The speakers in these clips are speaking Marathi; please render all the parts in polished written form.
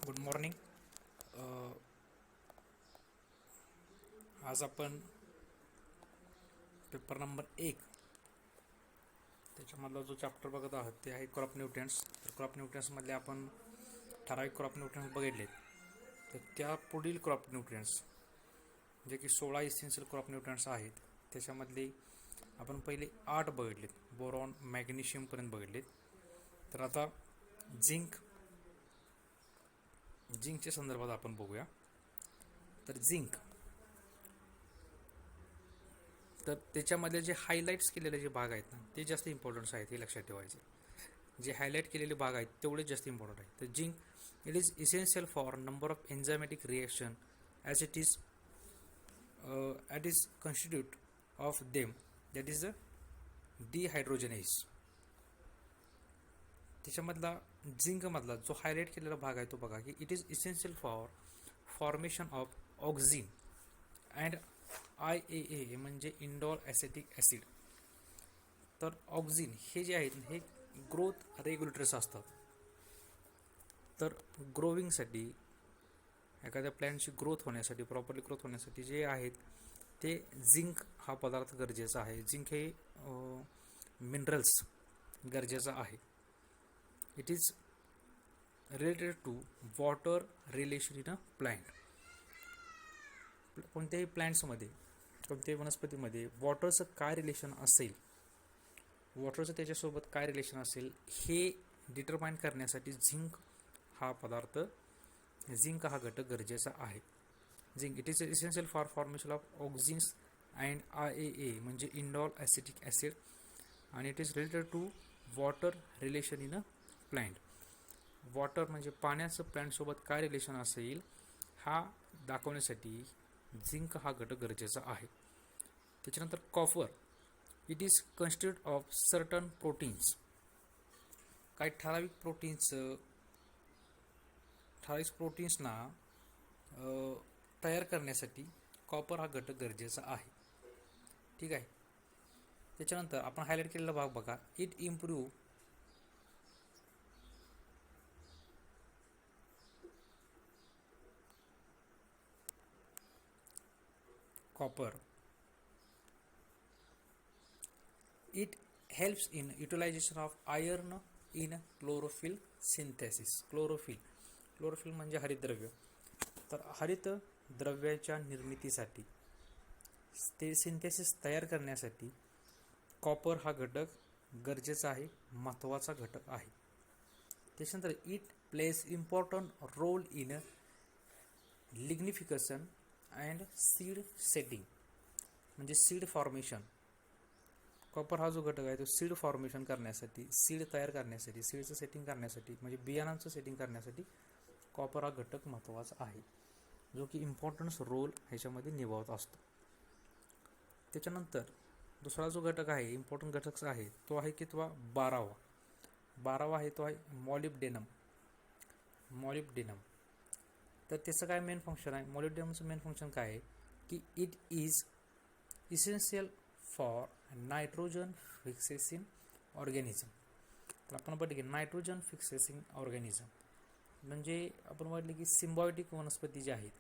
Good morning. आज आपण पेपर नंबर 1 त्याच्यामधला जो चॅप्टर बघत आहोत ते आहे क्रॉप न्यूट्रिएंट्स. तर क्रॉप न्यूट्रिएंट्समधले आपण ठराविक क्रॉप न्यूट्रिएंट्स बघितलेत. तर त्या पुढील क्रॉप न्यूट्रिएंट्स जे की 16 इसेन्शियल क्रॉप न्यूट्रिएंट्स आहेत त्याच्यामधले आपण पहिले 8 बघितलेत. बोरॉन मॅग्नेशियमपर्यंत बघितलेत. तर आता झिंकच्या संदर्भात आपण बघूया. तर झिंक, तर त्याच्यामध्ये जे हायलाईट्स केलेले जे भाग आहेत ना ते जास्त इम्पॉर्टन्स आहेत, हे लक्षात ठेवायचे. जे हायलाईट केलेले भाग आहेत तेवढेच जास्त इम्पॉर्टंट आहे. तर zinc it is essential for number of enzymatic reaction as it is constitute of them that is the dehydrogenase. त्याच्यामधला झिंकमधला जो हायलाईट केलेला भाग आहे तो बघा की it is essential for formation of auxin and IAA म्हणजे इंडोल ॲसेटिक ॲसिड. तर ऑक्झिन हे जे आहेत हे ग्रोथ रेग्युलेटर्स असतात. तर ग्रोविंगसाठी एखाद्या प्लॅनची ग्रोथ होण्यासाठी, प्रॉपरली ग्रोथ होण्यासाठी जे आहेत ते झिंक हा पदार्थ गरजेचा आहे. झिंक हे मिनरल्स गरजेचा आहे. It is related to water relation in a plant. कोणत्याही प्लॅन्ट्समध्ये, कोणत्याही वनस्पतीमध्ये वॉटरचं काय रिलेशन असेल, वॉटरचं त्याच्यासोबत काय रिलेशन असेल हे डिटरमाइन करण्यासाठी झिंक हा घटक गरजेचा आहे. Zinc it is essential for formation of auxins and IAA म्हणजे इंडोल ॲसिटिक ॲसिड आणि it is related to water relation in a plant. Water म्हणजे पाण्याचं प्लॅन्टसोबत काय रिलेशन असेल हा दाखवण्यासाठी झिंक हा घटक गरजेचा आहे. त्याच्यानंतर copper it is constitute of certain proteins. काही ठराविक प्रोटीन्सना तयार करण्यासाठी कॉपर हा घटक गरजेचा आहे. ठीक आहे. त्याच्यानंतर आपण हायलाईट केलेला भाग बघा. It improve copper it helps in utilization of iron in chlorophyll synthesis. Chlorophyll म्हणजे हरितद्रव्य. तर हरित द्रव्याच्या निर्मितीसाठी, ते सिंथेसिस तयार करण्यासाठी कॉपर हा घटक गरजेचा आहे, महत्त्वाचा घटक आहे. त्याच्यानंतर it plays important role in lignification and seed setting म्हणजे सीड फॉर्मेशन. कॉपर हा जो घटक आहे तो सीड फॉर्मेशन करण्यासाठी, सीड तयार करण्यासाठी, सीडचं सेटिंग करण्यासाठी म्हणजे बियाणांचं सेटिंग करण्यासाठी कॉपर हा घटक महत्त्वाचा आहे, जो की इम्पॉर्टन्स रोल ह्याच्यामध्ये निभावत असतो. त्याच्यानंतर दुसरा जो घटक आहे, इम्पॉर्टंट घटक आहे, तो आहे की तो 12वा आहे तो आहे मॉलिब्डेनम. तर त्याचं काय मेन फंक्शन आहे? मॉलिब्डेनमचं मेन फंक्शन काय आहे की it is essential for nitrogen fixing organism. तर आपण म्हटलं की नायट्रोजन फिक्सेसिंग ऑर्गॅनिझम म्हणजे आपण म्हटलं की सिम्बायोटिक वनस्पती ज्या आहेत,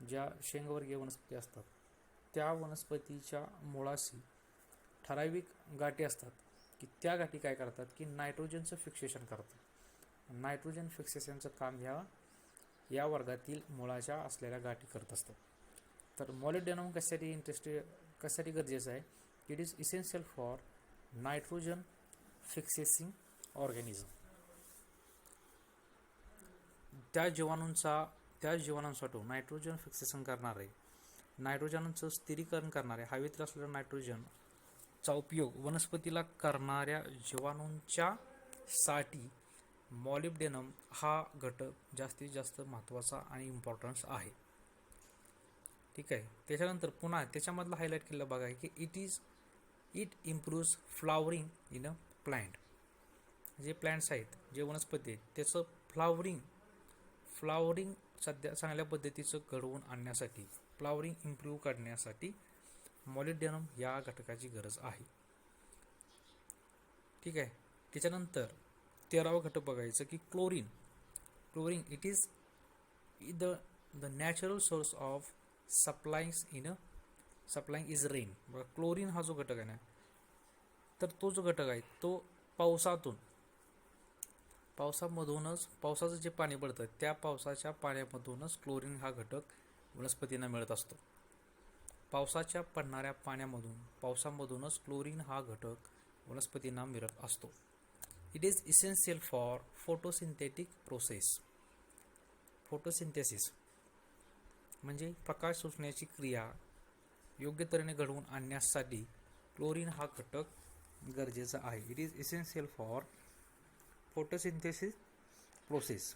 ज्या शेंगवर्गीय वनस्पती असतात, त्या वनस्पतीच्या मुळाशी ठराविक गाठी असतात की त्या गाठी काय करतात की नायट्रोजनचं फिक्सेशन करतात. नायट्रोजन फिक्सेशनचं काम या वर्गातील मुळाच्या असलेल्या गाठी करत असतात. तर मॉलिब्डेनम कशासाठी गरजेचं आहे? It is essential for nitrogen fixing organism. त्या जीवाणूंसाठी नायट्रोजन फिक्सेशन करणारे, नायट्रोजनचं स्थिरीकरण करणारे, हवेतील असलेल्या नायट्रोजनचा उपयोग वनस्पतीला करणाऱ्या जीवाणूंच्या साठी मॉलिब्डेनम हा घटक जास्तीत जास्त महत्त्वाचा आणि इम्पॉर्टन्स आहे. ठीक आहे. त्याच्यानंतर पुन्हा त्याच्यामधला हायलाईट केलेला भाग आहे की it improves flowering in a plant. जे प्लॅन्ट्स आहेत, जे वनस्पती आहेत, त्याचं फ्लावरिंग सध्या चांगल्या पद्धतीचं घडवून आणण्यासाठी, फ्लावरिंग इम्प्रूव्ह करण्यासाठी मॉलिब्डेनम या घटकाची गरज आहे. ठीक आहे. त्याच्यानंतर 13वा घटक बघायचं की chlorine. Chlorine, it is the natural source of supplying is rain. बघा क्लोरीन हा जो घटक आहे ना, तर तो जो घटक आहे तो पावसामधूनच पावसाचं जे पाणी पडतं त्या पावसाच्या पाण्यामधूनच क्लोरीन हा घटक वनस्पतींना मिळत असतो. पावसाच्या पडणाऱ्या पावसामधूनच क्लोरीन हा घटक वनस्पतींना मिळत असतो. It is essential for photosynthesis म्हणजे प्रकाश शोषण्याची क्रिया योग्य तऱ्हेने घडवून आणण्यासाठी क्लोरीन हा घटक गरजेचा आहे. It is essential for photosynthesis process.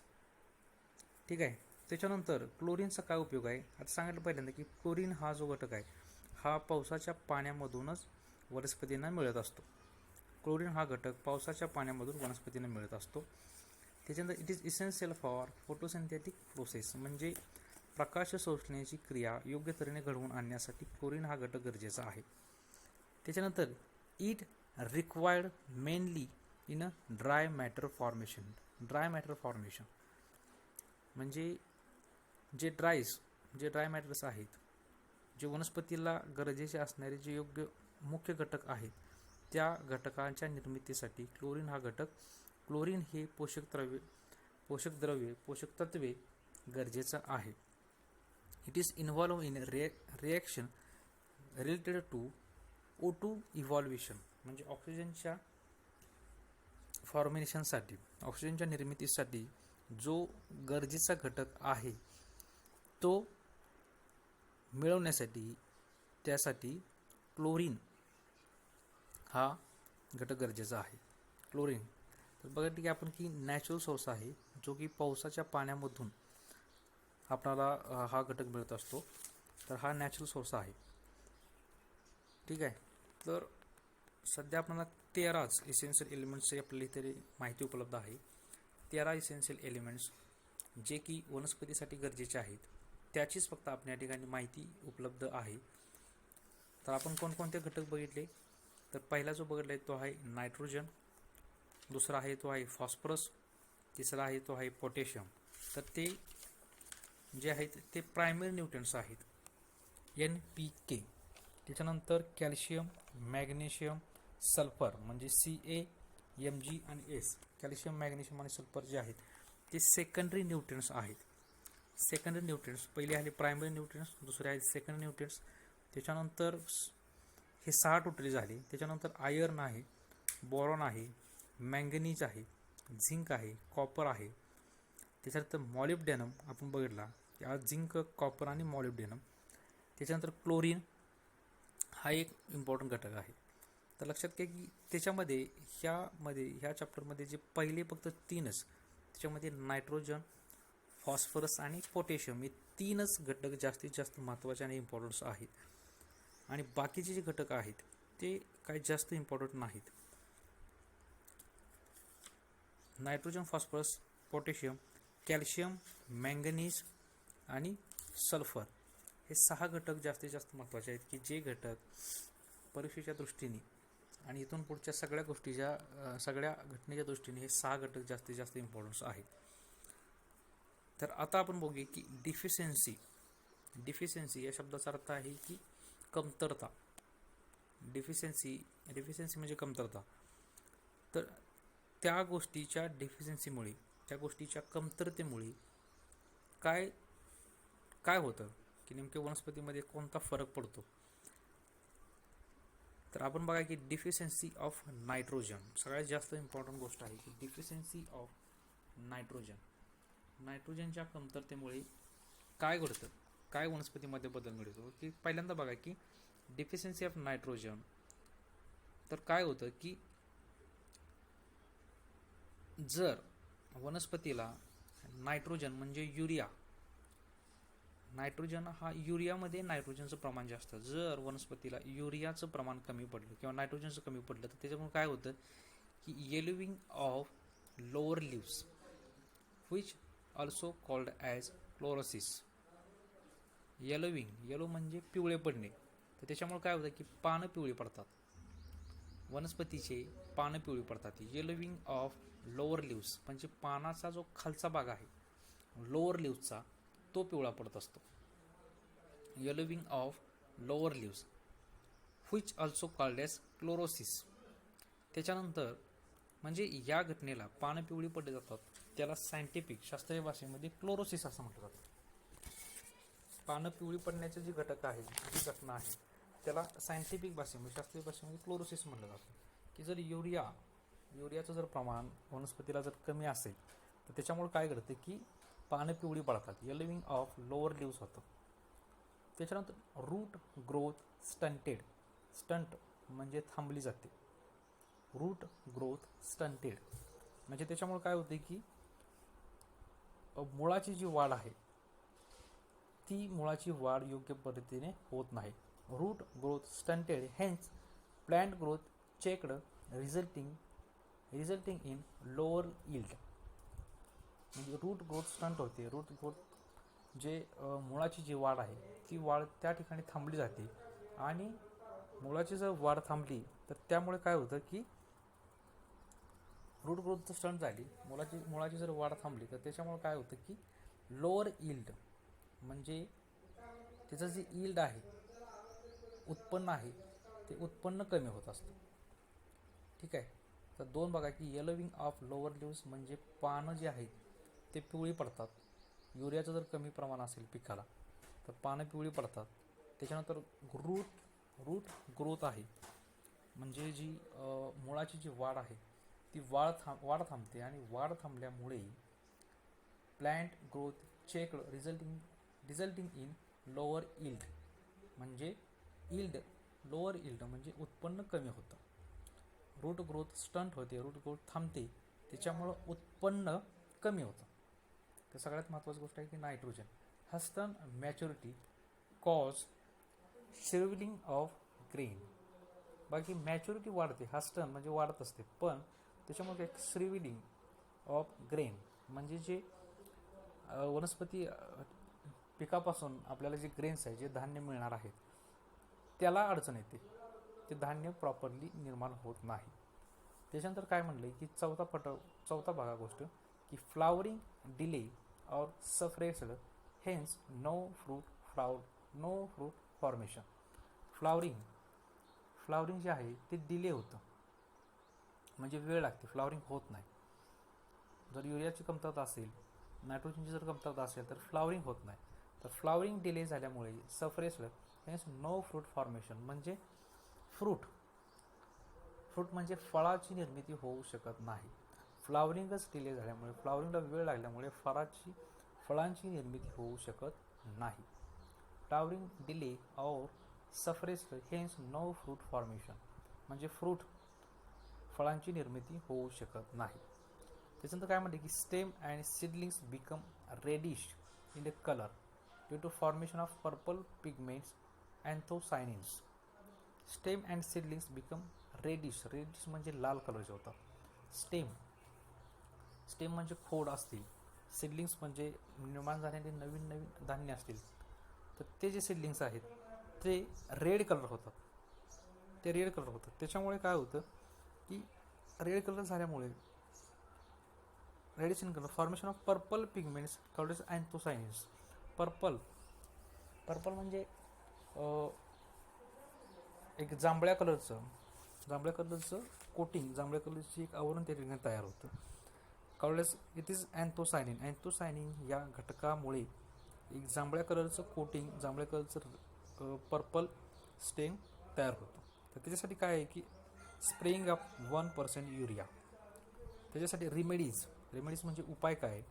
ठीक आहे. त्याच्यानंतर क्लोरीनचा काय उपयोग आहे आता सांगितलं पहिल्यांदा की क्लोरीन हा जो घटक आहे हा पावसाच्या पाण्यामधूनच वनस्पतींना मिळत असतो. क्लोरीन हा घटक पावसाच्या पाण्यामधून वनस्पतींना मिळत असतो. त्याच्यानंतर it is essential for photosynthetic process म्हणजे प्रकाश शोषण्याची क्रिया योग्य तऱ्हेने घडवून आणण्यासाठी क्लोरीन हा घटक गरजेचा आहे. त्याच्यानंतर it required mainly in a dry matter formation म्हणजे जे ड्राय मॅटर्स आहेत, जे वनस्पतीला गरजेचे असणारे जे योग्य मुख्य घटक आहेत त्या घटकांच्या निर्मितीसाठी क्लोरीन हे पोषक तत्वे गरजेचं आहे. It is involve in reaction related to O2 evolution म्हणजे ऑक्सिजनच्या निर्मितीसाठी जो गरजेचा घटक आहे तो मिळवण्यासाठी त्यासाठी क्लोरीन हा घटक गरजेचा आहे. क्लोरीन तर बघा ठीक आहे आपण की नॅचरल सोर्स आहे जो की पावसाच्या पाण्यामधून आपल्याला हा घटक मिळत असतो. तर हा नॅचरल सोर्स आहे. ठीक आहे. तर सध्या आपल्याला 13 इसेन्शियल एलिमेंट्सची आपल्याला इथे माहिती उपलब्ध आहे. 13 इसेन्शियल एलिमेंट्स जे की वनस्पतीसाठी गरजेचे आहेत त्याचीच फक्त आपल्या ठिकाणी माहिती उपलब्ध आहे. तर आपण कोणकोणते घटक बघितले तर पहिला जो बघितला आहे तो आहे नायट्रोजन, दुसरा आहे तो आहे फॉस्फरस, तिसरा आहे तो आहे पोटॅशियम. तर ते जे आहेत ते प्रायमरी न्यूट्रिएंट्स आहेत NPK. त्याच्यानंतर कॅल्शियम, मॅग्नेशियम, सल्फर म्हणजे CaMg आणि S. कॅल्शियम, मॅग्नेशियम आणि सल्फर जे आहेत ते सेकंडरी न्यूट्रिएंट्स आहेत. सेकंडरी न्यूट्रिएंट्स पहिले आले प्रायमरी न्यूट्रिएंट्स, दुसरे आहेत सेकंडरी न्यूट्रिएंट्स. त्याच्यानंतर हे 6 टोटली झाले. त्याच्यानंतर आयर्न आहे, बोरॉन आहे, मँगनीज आहे, झिंक आहे, कॉपर आहे. त्याच्यानंतर मॉलिब्डेनम आपण बघितला की आज झिंक, कॉपर आणि मॉलिब्डेनम. त्याच्यानंतर क्लोरीन हा एक इम्पॉर्टंट घटक आहे. तर लक्षात घ्या की त्याच्यामध्ये ह्या चॅप्टरमध्ये जे पहिले फक्त 3च त्याच्यामध्ये नायट्रोजन, फॉस्फरस आणि पोटॅशियम हे 3च घटक जास्तीत जास्त महत्त्वाचे आणि इम्पॉर्टंट आहेत. आणि बाकीचे जे घटक आहेत ते काही जास्त इम्पॉर्टंट नाहीत. Nitrogen, phosphorus, potassium, calcium, manganese आणि सल्फर हे 6 घटक जास्तीत जास्त महत्त्वाचे आहेत की जे घटक परीक्षेच्या दृष्टीने आणि इथून पुढच्या सगळ्या घटनेच्या दृष्टीने हे 6 घटक जास्तीत जास्त इम्पॉर्टन्स आहेत. तर आता आपण बघूया की डिफिशियन्सी या शब्दाचा अर्थ आहे की कमतरता. डिफिशियन्सी म्हणजे कमतरता. तर त्या गोष्टीच्या डिफिशियन्सीमुळे, त्या गोष्टीच्या कमतरतेमुळे काय होतं की नेमके वनस्पतीमध्ये कोणता फरक पडतो. तर आपण बघा की डिफिशियन्सी ऑफ नायट्रोजन सगळ्यात जास्त इम्पॉर्टंट गोष्ट आहे की डिफिशियन्सी ऑफ नायट्रोजनच्या कमतरतेमुळे काय घडतं, काय वनस्पतीमध्ये बदल घडतो की पहिल्यांदा बघा की डिफिशियन्सी ऑफ नायट्रोजन तर काय होतं की जर वनस्पतीला नायट्रोजन म्हणजे युरियामध्ये नायट्रोजनचं प्रमाण जास्त, जर वनस्पतीला युरियाचं प्रमाण कमी पडलं किंवा नायट्रोजनचं कमी पडलं तर त्याच्यामुळे काय होतं की yellowing of lower leaves which also called as chlorosis. Yellow म्हणजे पिवळे पडणे. तर त्याच्यामुळे काय होतं की पानं पिवळी पडतात, वनस्पतीचे पानं पिवळी पडतात. येलोविंग ऑफ लोअर लिव्स म्हणजे पानाचा जो खालचा भाग आहे लोअर लिव्हजचा तो पिवळा पडत असतो. Yellowing of lower leaves which also called as chlorosis. त्याच्यानंतर म्हणजे या घटनेला पानं पिवळी पडली जातात त्याला सायंटिफिक शास्त्रीय भाषेमध्ये क्लोरोसिस असं म्हटलं जातं. पानं पिवळी पडण्याचे जे घटक आहे, जी घटना आहे, त्याला सायंटिफिक भाषेमध्ये शास्त्रीय भाषेमध्ये क्लोरोसिस म्हटलं जातं. की जर युरियाचं जर प्रमाण वनस्पतीला जर कमी असेल तर त्याच्यामुळे काय घडतं की पानं पिवळी पडतात, येलोविंग ऑफ लोअर लिव्स होतं. त्याच्यानंतर रूट ग्रोथ स्टंट म्हणजे थांबली जाते. रूट ग्रोथ स्टंटेड म्हणजे त्याच्यामुळे काय होते की मुळाची जी वाढ आहे ती मुळाची वाढ योग्य पद्धतीने होत नाही. Root growth stunted hence plant growth checked resulting in lower yield. म्हणजे रूट ग्रोथ स्टंट होते. रूट ग्रोथ जे मुळाची जी वाढ आहे ती वाढ त्या ठिकाणी थांबली जाते आणि मुळाची जर वाढ थांबली तर त्यामुळे काय होतं की रूट ग्रोथ स्टंट झाली, मुळाची जर वाढ थांबली तर त्याच्यामुळे काय होतं की लोअर यील्ड म्हणजे त्याचं जे यील्ड आहे, उत्पन्न आहे, ते उत्पन्न कमी होत असतं. ठीक आहे. तर दोन बघा की येलोविंग ऑफ लोअर लिव्स म्हणजे पानं जे आहेत ते पिवळी पडतात. युरियाचं जर कमी प्रमाण असेल पिकाला तर पानं पिवळी पडतात. त्याच्यानंतर रूट ग्रोथ आहे म्हणजे जी मुळाची जी वाढ आहे ती वाढ थांबते आणि वाढ थांबल्यामुळे plant growth checked resulting in lower yield म्हणजे लोअर यील्ड म्हणजे उत्पन्न कमी होतं. रूट ग्रोथ स्टंट होते, रूट ग्रोथ थांबते, त्याच्यामुळं उत्पन्न कमी होतं. तर सगळ्यात महत्त्वाची गोष्ट आहे की nitrogen hasten maturity cause shrivelling of grain. बाकी मॅच्युरिटी वाढते, हस्टन म्हणजे वाढत असते, पण त्याच्यामुळे एक श्रिव्हलिंग ऑफ ग्रेन म्हणजे जे वनस्पती पिकापासून आपल्याला जे ग्रेन्स आहे, जे धान्य मिळणार आहेत त्याला अडचण येते, ते धान्य प्रॉपरली निर्माण होत नाही. त्याच्यानंतर काय म्हणलं की चौथा भागा गोष्ट की फ्लावरिंग डिले और suppressed hence no fruit formation. Flowering जे आहे ते डिले होतं म्हणजे वेळ लागते, फ्लावरिंग होत नाही. जर युरियाची कमतरता असेल, नायट्रोजनची जर कमतरता असेल तर फ्लावरिंग होत नाही. तर फ्लावरिंग डिले झाल्यामुळे सफरेस्ड हेन्स नो फ्रूट फॉर्मेशन म्हणजे फ्रूट म्हणजे फळाची निर्मिती होऊ शकत नाही. फ्लावरिंगच डिले झाल्यामुळे, फ्लावरिंगला वेळ लागल्यामुळे फळांची निर्मिती होऊ शकत नाही. फ्लावरिंग डिले और suppressed hence no fruit formation म्हणजे फळांची निर्मिती होऊ शकत नाही. त्याच्यानंतर काय म्हणते की stem and seedlings become reddish in the colour due to formation of purple pigments anthocyanins. Stem and seedlings become reddish म्हणजे लाल कलरचे होतात. स्टेम म्हणजे खोड असतील, सीडलिंग्स म्हणजे निर्माण झालेले नवीन धान्य असतील, तर ते जे सीडलिंग्स आहेत ते रेड कलर होतात. त्याच्यामुळे काय होतं की रेड कलर झाल्यामुळे reddish in colour formation of purple pigments called as anthocyanins. Purple म्हणजे एक जांभळ्या कलरचं कोटिंग, जांभळ्या कलरची एक आवरण त्या ठिकाणी तयार होतं. कॉल्ड एज इट इज अँथोसायनिन या घटकामुळे एक जांभळ्या कलरचं कोटिंग, जांभळ्या कलरचं पर्पल स्टेम तयार होतं. तर त्याच्यासाठी काय आहे की स्प्रेइंग ऑफ 1% युरिया. त्याच्यासाठी रेमेडीज म्हणजे उपाय काय आहे,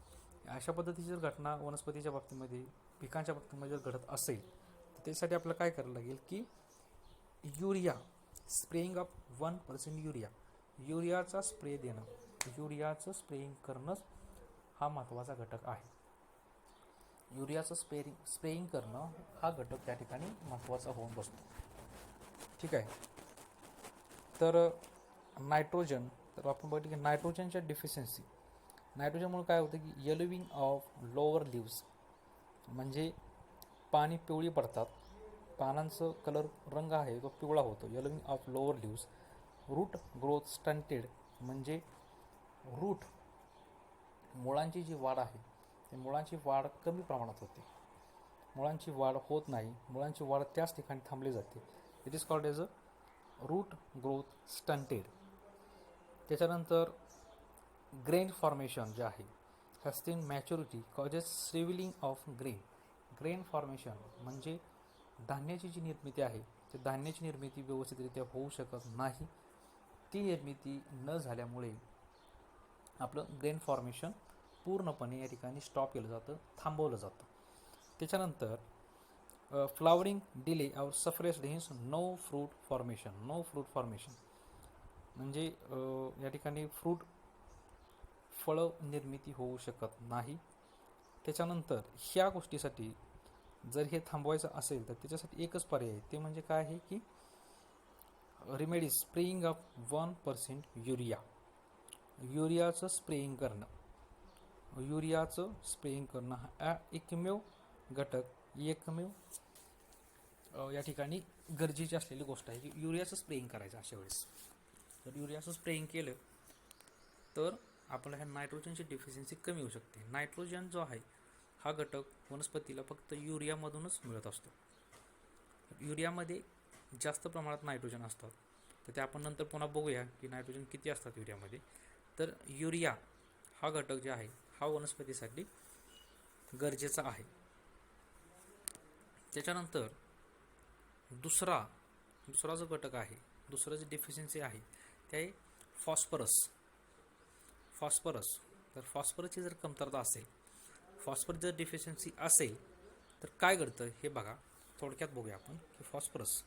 अशा पद्धतीची जर घटना वनस्पतीच्या बाबतीमध्ये, पिकांच्या बाबतीमध्ये जर घडत असेल तर त्यासाठी आपल्याला काय करायला लागेल की युरिया, स्प्रेइंग ऑफ 1% युरियाचा स्प्रे देणं, युरियाचं स्प्रेइंग करणंच हा महत्त्वाचा घटक आहे. युरियाचं स्प्रेइंग करणं हा घटक त्या ठिकाणी महत्त्वाचा होऊन बसतो. ठीक आहे. तर नायट्रोजन, तर आपण बघितलं की नायट्रोजनच्या डिफिशियन्सी, नायट्रोजनमुळे काय होतं की येलोविंग ऑफ लोअर लिव्स म्हणजे पाणी पिवळी पडतात, पानांचं रंग आहे तो पिवळा होतो, yellowing of lower leaves. Root growth stunted म्हणजे मुळांची जी वाढ आहे ते मुळांची वाढ कमी प्रमाणात होते. मुळांची वाढ होत नाही, मुळांची वाढ त्याच ठिकाणी थांबली जाते. It is called as a root growth stunted. त्याच्यानंतर ग्रेन फॉर्मेशन जे आहे, hasting maturity causes shrivelling of grain. Grain formation म्हणजे धान्याची जी निर्मिती आहे, ते धान्याची निर्मिती व्यवस्थितरित्या होऊ शकत नाही. ती निर्मिती न झाल्यामुळे आपलं ग्रेन फॉर्मेशन पूर्णपणे या ठिकाणी स्टॉप केलं जातं, थांबवलं जातं. त्याच्यानंतर फ्लावरिंग डिले और suppressed hence no fruit formation. No fruit formation म्हणजे या ठिकाणी फळं निर्मिती होऊ शकत नाही. त्याच्यानंतर ह्या गोष्टीसाठी जर हे थांबवायचं असेल तर त्याच्यासाठी एकच पर्याय आहे, ते म्हणजे काय आहे की रेमेडी स्प्रेइंग ऑफ 1% युरिया. युरियाचं स्प्रेइंग करणं. युरियाचं स्प्रेइंग करणं हा एकमेव घटक, एकमेव या ठिकाणी गरजेची असलेली गोष्ट आहे की युरियाचं स्प्रेइंग करायचं. अशा वेळेस जर युरियाचं स्प्रेइंग केलं तर आपल्याला ह्या नायट्रोजनची डिफिशियन्सी कमी होऊ शकते. नायट्रोजन जो आहे हा घटक वनस्पतीला फक्त युरियामधूनच मिळत असतो. युरियामध्ये जास्त प्रमाणात नायट्रोजन असतात, तर ते आपण नंतर पुन्हा बघूया की नायट्रोजन किती असतात युरियामध्ये. तर युरिया हा घटक जे आहे हा वनस्पतीसाठी गरजेचा आहे. त्याच्यानंतर दुसरा जो घटक आहे, दुसरं जे डिफिशियन्सी आहे ते आहे फॉस्फरस. तर फॉस्फरसची जर कमतरता असेल, फॉस्फरस जर डिफिशियन्सी असेल तर काय घडतं हे बघा, थोडक्यात बघूया आपण की फॉस्फरस